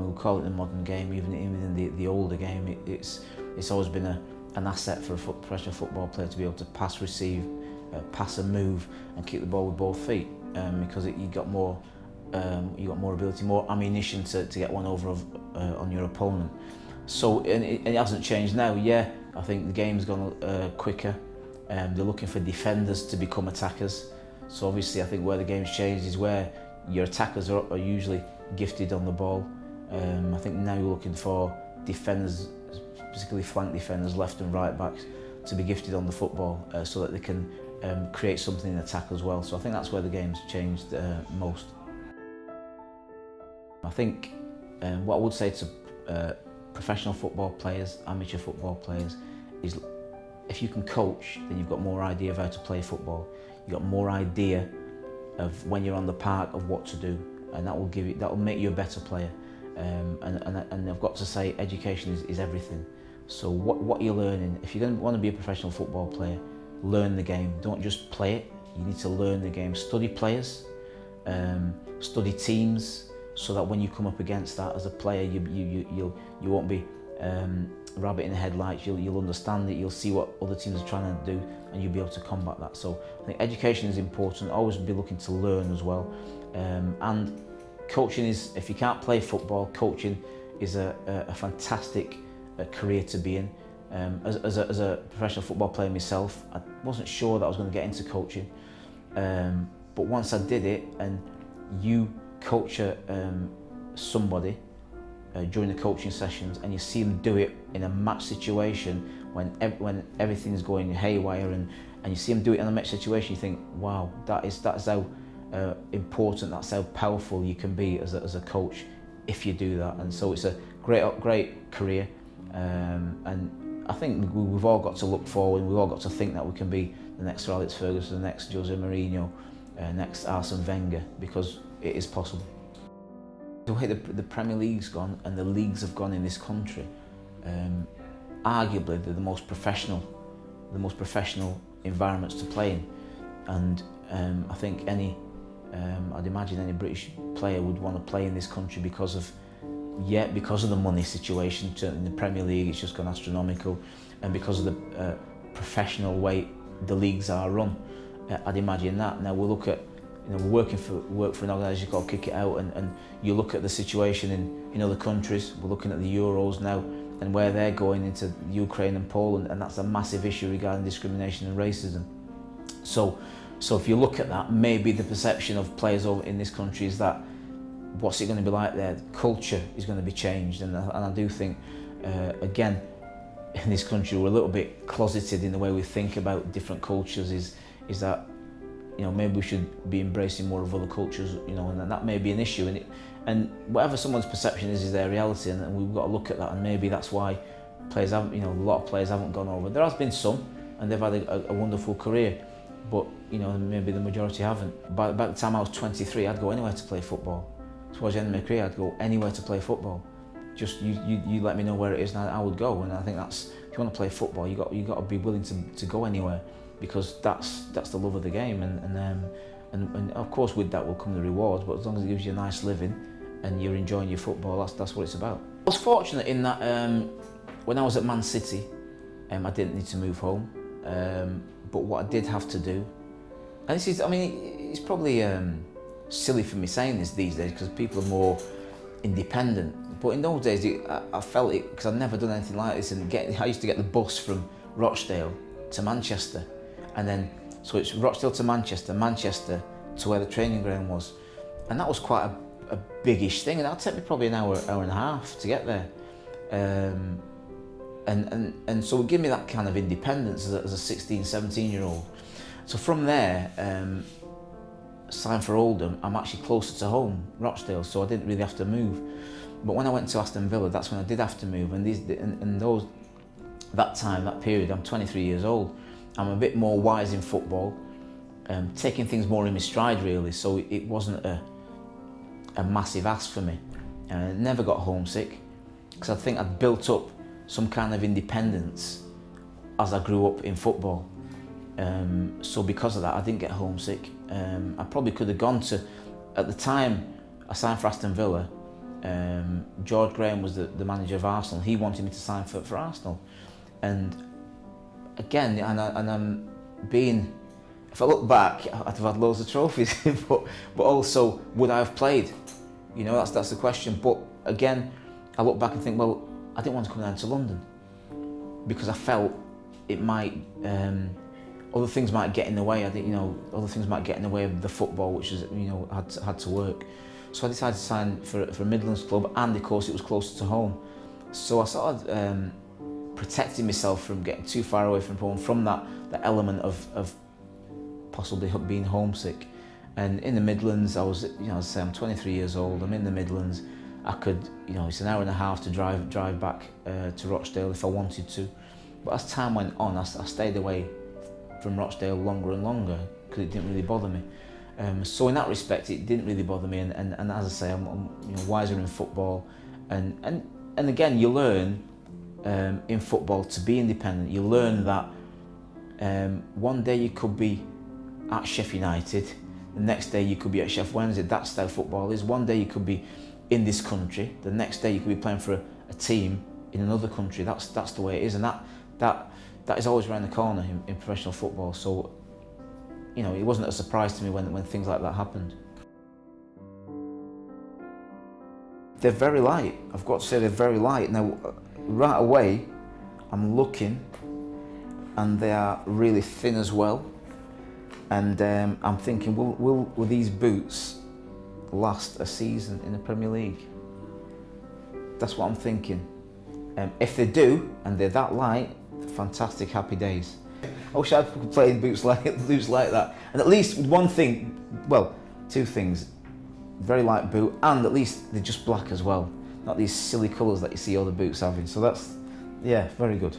mean, we'll call it the modern game, even in the older game, it's always been an asset for a professional football player to be able to pass, receive, pass and move, and keep the ball with both feet, because you got more ability, more ammunition to get one over on your opponent. So and it hasn't changed now. Yeah, I think the game's gone quicker. They're looking for defenders to become attackers. So obviously, I think where the game's changed is where your attackers are usually gifted on the ball. I think now you're looking for defenders, particularly flank defenders, left and right backs, to be gifted on the football so that they can create something in attack as well. So I think that's where the game's changed most. I think what I would say to professional football players, amateur football players, is if you can coach, then you've got more idea of how to play football. You've got more idea of when you're on the park of what to do, and that will make you a better player. And I've got to say, education is everything. So what you're learning, if you're going to want to be a professional football player, learn the game. Don't just play it. You need to learn the game. Study players, study teams, so that when you come up against that as a player, you won't be rabbit in the headlights. You'll understand it. You'll see what other teams are trying to do, and you'll be able to combat that. So I think education is important. Always be looking to learn as well. And coaching is, if you can't play football, coaching is a fantastic career to be in. As a professional football player myself, I wasn't sure that I was going to get into coaching, but once I did it, and you coach somebody during the coaching sessions, and you see them do it in a match situation when everything's going haywire, and you see them do it in a match situation, you think, wow, that's how important, that's how powerful you can be as a coach if you do that. And so it's a great career, and I think we've all got to look forward. We've all got to think that we can be the next Sir Alex Ferguson, the next Jose Mourinho, next Arsene Wenger, because it is possible. The way the Premier League's gone and the leagues have gone in this country, arguably they're the most professional environments to play in. And I think I'd imagine any British player would want to play in this country because of the money situation. In the Premier League, it's just gone astronomical, and because of the professional way the leagues are run, I'd imagine that. Now we'll look at, we work for an organisation called Kick It Out, and you look at the situation in other countries. We're looking at the Euros now and where they're going into Ukraine and Poland, and that's a massive issue regarding discrimination and racism. So if you look at that, maybe the perception of players over in this country is that what's it going to be like there? Culture is going to be changed, and I do think again, in this country we're a little bit closeted in the way we think about different cultures. Is that, maybe we should be embracing more of other cultures, and that may be an issue. And whatever someone's perception is their reality, and we've got to look at that. And maybe that's why players haven't, a lot of players haven't gone over. There has been some, and they've had a wonderful career, but maybe the majority haven't. By the time I was 23, I'd go anywhere to play football. Towards the end of my career, I'd go anywhere to play football. Just you let me know where it is, and I would go. And I think that's, if you want to play football, you got to be willing to go anywhere, because that's the love of the game. And of course with that will come the rewards, but as long as it gives you a nice living and you're enjoying your football, that's what it's about. I was fortunate in that when I was at Man City, I didn't need to move home, but what I did have to do, and this is, it's probably silly for me saying this these days because people are more independent, but in those days I felt it because I'd never done anything like this, and I used to get the bus from Rochdale to Manchester, and then so it's Rochdale to Manchester, Manchester to where the training ground was, and that was quite a biggish thing, and that'd take me probably an hour and a half to get there, and so it gave me that kind of independence as a 16, 17-year-old. So from there, signed for Oldham, I'm actually closer to home, Rochdale, so I didn't really have to move. But when I went to Aston Villa, that's when I did have to move, and that period, I'm 23 years old. I'm a bit more wise in football, taking things more in my stride really, so it wasn't a massive ask for me. Never got homesick, because I think I'd built up some kind of independence as I grew up in football. So because of that, I didn't get homesick. I probably could have gone to, at the time I signed for Aston Villa, George Graham was the manager of Arsenal. He wanted me to sign for Arsenal, and again, I'm being. If I look back, I'd have had loads of trophies, but also would I have played? You know, that's the question. But again, I look back and think, well, I didn't want to come down to London because I felt it might, other things might get in the way. I think, you know, other things might get in the way of the football, which is, you know, had to work. So I decided to sign for a Midlands club, and of course it was closer to home. So I started protecting myself from getting too far away from home, from that element of possibly being homesick. And in the Midlands, I was, you know, I'm 23 years old. I'm in the Midlands. I could, you know, it's an hour and a half to drive back to Rochdale if I wanted to. But as time went on, I stayed away from Rochdale longer and longer because it didn't really bother me. So in that respect, it didn't really bother me. And as I say, I'm you know, wiser in football. And again, you learn in football to be independent. You learn that one day you could be at Sheffield United, the next day you could be at Sheffield Wednesday. That's how football is. One day you could be in this country, the next day you could be playing for a team in another country. That's the way it is, and that is always around the corner in professional football. So, you know, it wasn't a surprise to me when things like that happened. They're very light. I've got to say they're very light. Now, right away, I'm looking, and they are really thin as well. And I'm thinking, will these boots last a season in the Premier League? That's what I'm thinking. If they do, and they're that light, fantastic, happy days. I wish I could play in boots like that. And at least one thing, well, two things. Very light boot, and at least they're just black as well. Not these silly colours that you see all the boots having. So that's, yeah, very good.